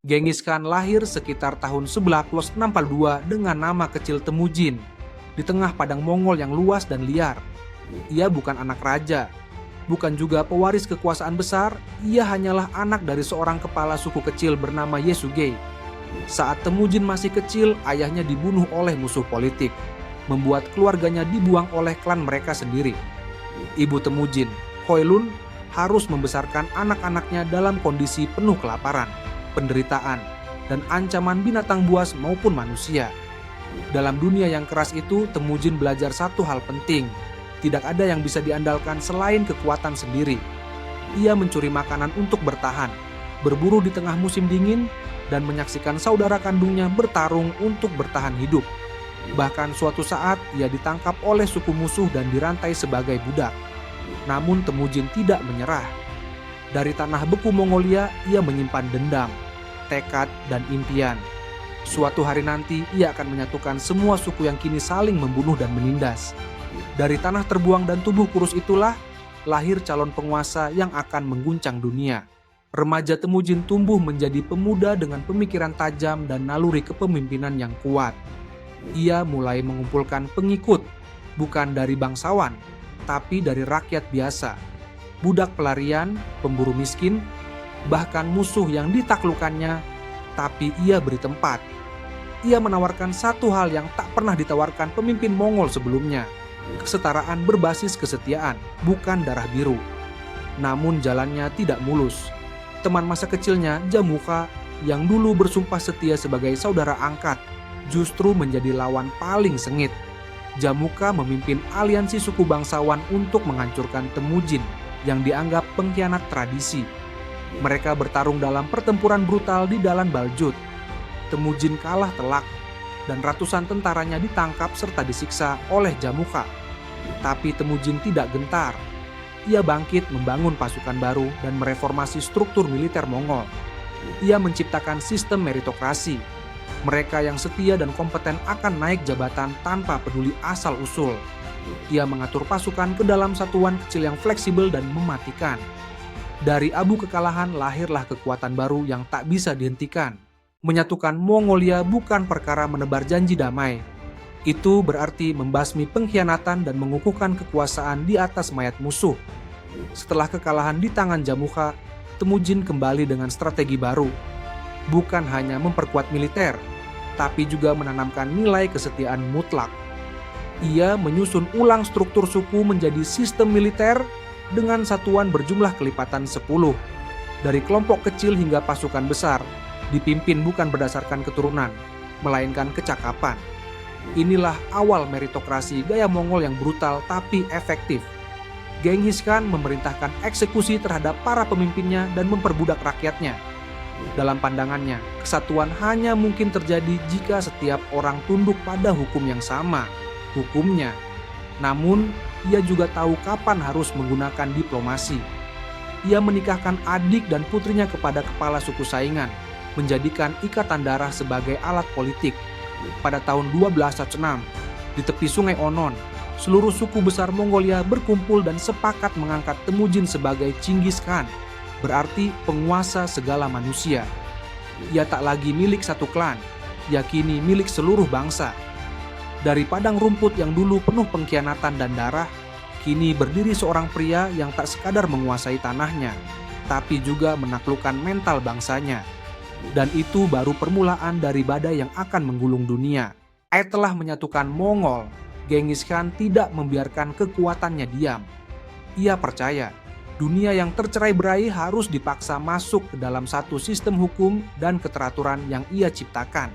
Genghis Khan lahir sekitar tahun 1162 dengan nama kecil Temujin, di tengah padang Mongol yang luas dan liar. Ia bukan anak raja, bukan juga pewaris kekuasaan besar, ia hanyalah anak dari seorang kepala suku kecil bernama Yesugei. Saat Temujin masih kecil, ayahnya dibunuh oleh musuh politik, membuat keluarganya dibuang oleh klan mereka sendiri. Ibu Temujin, Hoelun, harus membesarkan anak-anaknya dalam kondisi penuh kelaparan, penderitaan, dan ancaman binatang buas maupun manusia. Dalam dunia yang keras itu, Temujin belajar satu hal penting. Tidak ada yang bisa diandalkan selain kekuatan sendiri. Ia mencuri makanan untuk bertahan, berburu di tengah musim dingin, dan menyaksikan saudara kandungnya bertarung untuk bertahan hidup. Bahkan suatu saat ia ditangkap oleh suku musuh dan dirantai sebagai budak. Namun Temujin tidak menyerah. Dari tanah beku Mongolia, ia menyimpan dendam, tekad, dan impian. Suatu hari nanti ia akan menyatukan semua suku yang kini saling membunuh dan menindas. Dari tanah terbuang dan tubuh kurus itulah lahir calon penguasa yang akan mengguncang dunia. Remaja Temujin tumbuh menjadi pemuda dengan pemikiran tajam dan naluri kepemimpinan yang kuat. Ia mulai mengumpulkan pengikut, bukan dari bangsawan, tapi dari rakyat biasa. Budak pelarian, pemburu miskin, bahkan musuh yang ditaklukkannya, tapi ia beri tempat. Ia menawarkan satu hal yang tak pernah ditawarkan pemimpin Mongol sebelumnya. Kesetaraan berbasis kesetiaan, bukan darah biru. Namun jalannya tidak mulus. Teman masa kecilnya, Jamuka, yang dulu bersumpah setia sebagai saudara angkat, justru menjadi lawan paling sengit. Jamuka memimpin aliansi suku bangsawan untuk menghancurkan Temujin yang dianggap pengkhianat tradisi. Mereka bertarung dalam pertempuran brutal di Dalan Baljut. Temujin kalah telak dan ratusan tentaranya ditangkap serta disiksa oleh Jamuka. Tapi Temujin tidak gentar. Ia bangkit membangun pasukan baru dan mereformasi struktur militer Mongol. Ia menciptakan sistem meritokrasi. Mereka yang setia dan kompeten akan naik jabatan tanpa peduli asal-usul. Ia mengatur pasukan ke dalam satuan kecil yang fleksibel dan mematikan. Dari abu kekalahan lahirlah kekuatan baru yang tak bisa dihentikan. Menyatukan Mongolia bukan perkara menebar janji damai. Itu berarti membasmi pengkhianatan dan mengukuhkan kekuasaan di atas mayat musuh. Setelah kekalahan di tangan Jamuka, Temujin kembali dengan strategi baru. Bukan hanya memperkuat militer, tapi juga menanamkan nilai kesetiaan mutlak. Ia menyusun ulang struktur suku menjadi sistem militer dengan satuan berjumlah kelipatan 10. Dari kelompok kecil hingga pasukan besar, dipimpin bukan berdasarkan keturunan, melainkan kecakapan. Inilah awal meritokrasi gaya Mongol yang brutal tapi efektif. Genghis Khan memerintahkan eksekusi terhadap para pemimpinnya dan memperbudak rakyatnya. Dalam pandangannya, kesatuan hanya mungkin terjadi jika setiap orang tunduk pada hukum yang sama, hukumnya. Namun, ia juga tahu kapan harus menggunakan diplomasi. Ia menikahkan adik dan putrinya kepada kepala suku saingan, menjadikan ikatan darah sebagai alat politik. Pada tahun 1216, di tepi sungai Onon, seluruh suku besar Mongolia berkumpul dan sepakat mengangkat Temujin sebagai Chinggis Khan, berarti penguasa segala manusia. Ia tak lagi milik satu klan, ia kini milik seluruh bangsa. Dari padang rumput yang dulu penuh pengkhianatan dan darah, kini berdiri seorang pria yang tak sekadar menguasai tanahnya, tapi juga menaklukkan mental bangsanya. Dan itu baru permulaan dari badai yang akan menggulung dunia. Telah menyatukan Mongol, Genghis Khan tidak membiarkan kekuatannya diam. Ia percaya dunia yang tercerai-berai harus dipaksa masuk ke dalam satu sistem hukum dan keteraturan yang ia ciptakan.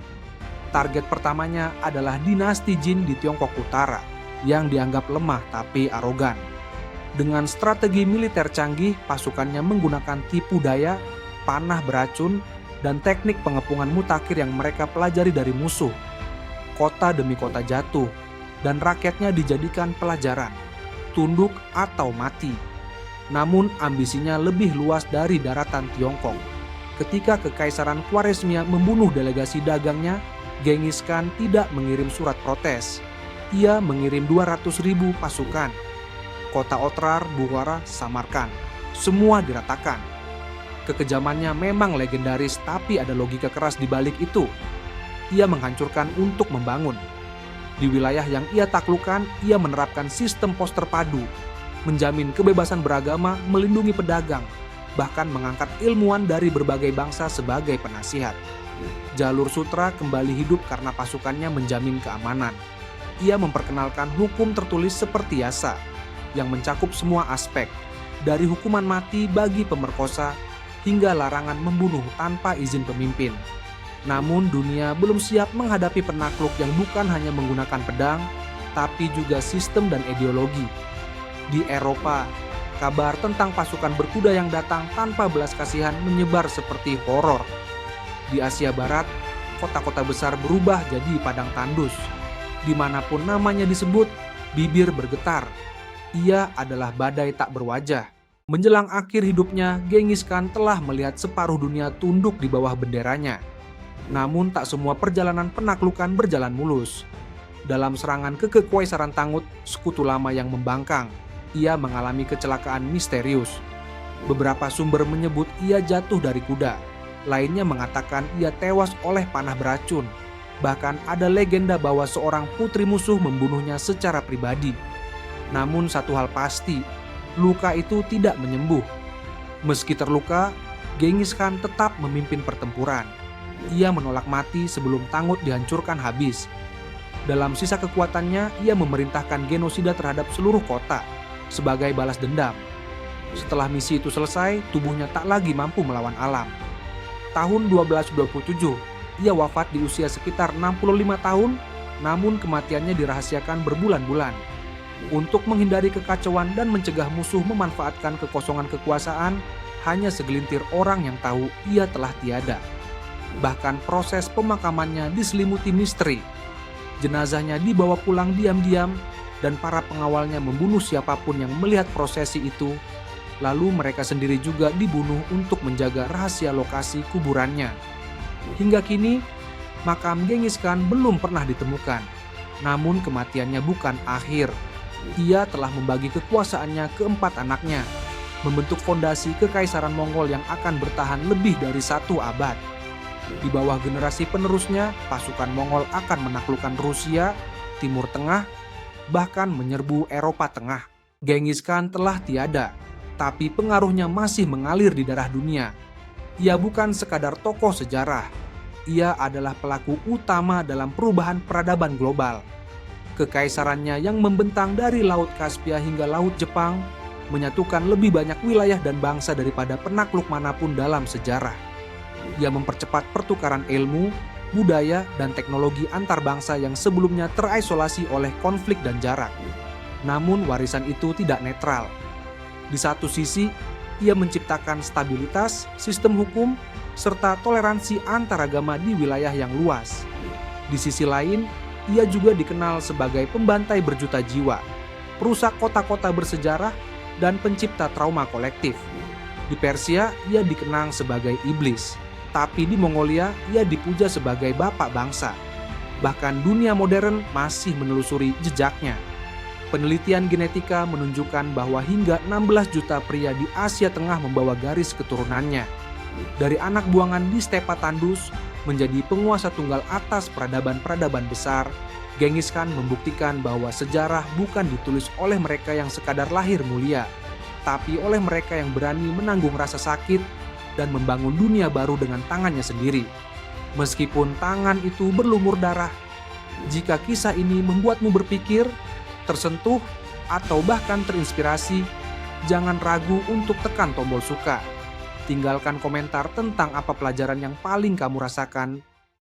Target pertamanya adalah dinasti Jin di Tiongkok Utara, yang dianggap lemah tapi arogan. Dengan strategi militer canggih, pasukannya menggunakan tipu daya, panah beracun, dan teknik pengepungan mutakhir yang mereka pelajari dari musuh. Kota demi kota jatuh, dan rakyatnya dijadikan pelajaran, tunduk atau mati. Namun ambisinya lebih luas dari daratan Tiongkok. Ketika Kekaisaran Khwarezmia membunuh delegasi dagangnya, Genghis Khan tidak mengirim surat protes. Ia mengirim 200.000 pasukan. Kota Otrar, Bukhara, Samarkand, semua diratakan. Kekejamannya memang legendaris, tapi ada logika keras di balik itu. Ia menghancurkan untuk membangun. Di wilayah yang ia taklukkan, ia menerapkan sistem pos terpadu, menjamin kebebasan beragama, melindungi pedagang, bahkan mengangkat ilmuwan dari berbagai bangsa sebagai penasihat. Jalur Sutra kembali hidup karena pasukannya menjamin keamanan. Ia memperkenalkan hukum tertulis seperti Yasa, yang mencakup semua aspek, dari hukuman mati bagi pemerkosa hingga larangan membunuh tanpa izin pemimpin. Namun dunia belum siap menghadapi penakluk yang bukan hanya menggunakan pedang, tapi juga sistem dan ideologi. Di Eropa, kabar tentang pasukan berkuda yang datang tanpa belas kasihan menyebar seperti horor. Di Asia Barat, kota-kota besar berubah jadi padang tandus. Dimanapun namanya disebut, bibir bergetar. Ia adalah badai tak berwajah. Menjelang akhir hidupnya, Genghis Khan telah melihat separuh dunia tunduk di bawah benderanya. Namun tak semua perjalanan penaklukan berjalan mulus. Dalam serangan ke Kekaisaran Tangut, sekutu lama yang membangkang, ia mengalami kecelakaan misterius. Beberapa sumber menyebut ia jatuh dari kuda. Lainnya mengatakan ia tewas oleh panah beracun. Bahkan ada legenda bahwa seorang putri musuh membunuhnya secara pribadi. Namun satu hal pasti, luka itu tidak menyembuh. Meski terluka, Genghis Khan tetap memimpin pertempuran. Ia menolak mati sebelum Tangut dihancurkan habis. Dalam sisa kekuatannya, ia memerintahkan genosida terhadap seluruh kota sebagai balas dendam. Setelah misi itu selesai, tubuhnya tak lagi mampu melawan alam. Tahun 1227, ia wafat di usia sekitar 65 tahun, namun kematiannya dirahasiakan berbulan-bulan. Untuk menghindari kekacauan dan mencegah musuh memanfaatkan kekosongan kekuasaan, hanya segelintir orang yang tahu ia telah tiada. Bahkan proses pemakamannya diselimuti misteri. Jenazahnya dibawa pulang diam-diam dan para pengawalnya membunuh siapapun yang melihat prosesi itu. Lalu mereka sendiri juga dibunuh untuk menjaga rahasia lokasi kuburannya. Hingga kini, makam Genghis Khan belum pernah ditemukan. Namun kematiannya bukan akhir. Ia telah membagi kekuasaannya ke 4 anaknya, membentuk fondasi Kekaisaran Mongol yang akan bertahan lebih dari 1 abad. Di bawah generasi penerusnya, pasukan Mongol akan menaklukkan Rusia, Timur Tengah, bahkan menyerbu Eropa Tengah. Genghis Khan telah tiada, tapi pengaruhnya masih mengalir di darah dunia. Ia bukan sekadar tokoh sejarah, ia adalah pelaku utama dalam perubahan peradaban global. Kekaisarannya yang membentang dari Laut Kaspia hingga Laut Jepang menyatukan lebih banyak wilayah dan bangsa daripada penakluk manapun dalam sejarah. Ia mempercepat pertukaran ilmu, budaya, dan teknologi antar bangsa yang sebelumnya terisolasi oleh konflik dan jarak. Namun warisan itu tidak netral. Di satu sisi, ia menciptakan stabilitas, sistem hukum, serta toleransi antaragama di wilayah yang luas. Di sisi lain, ia juga dikenal sebagai pembantai berjuta jiwa, perusak kota-kota bersejarah, dan pencipta trauma kolektif. Di Persia, ia dikenang sebagai iblis. Tapi di Mongolia, ia dipuja sebagai bapak bangsa. Bahkan dunia modern masih menelusuri jejaknya. Penelitian genetika menunjukkan bahwa hingga 16 juta pria di Asia Tengah membawa garis keturunannya. Dari anak buangan di stepa tandus menjadi penguasa tunggal atas peradaban-peradaban besar, Genghis Khan membuktikan bahwa sejarah bukan ditulis oleh mereka yang sekadar lahir mulia, tapi oleh mereka yang berani menanggung rasa sakit dan membangun dunia baru dengan tangannya sendiri. Meskipun tangan itu berlumur darah, jika kisah ini membuatmu berpikir, tersentuh, atau bahkan terinspirasi, jangan ragu untuk tekan tombol suka. Tinggalkan komentar tentang apa pelajaran yang paling kamu rasakan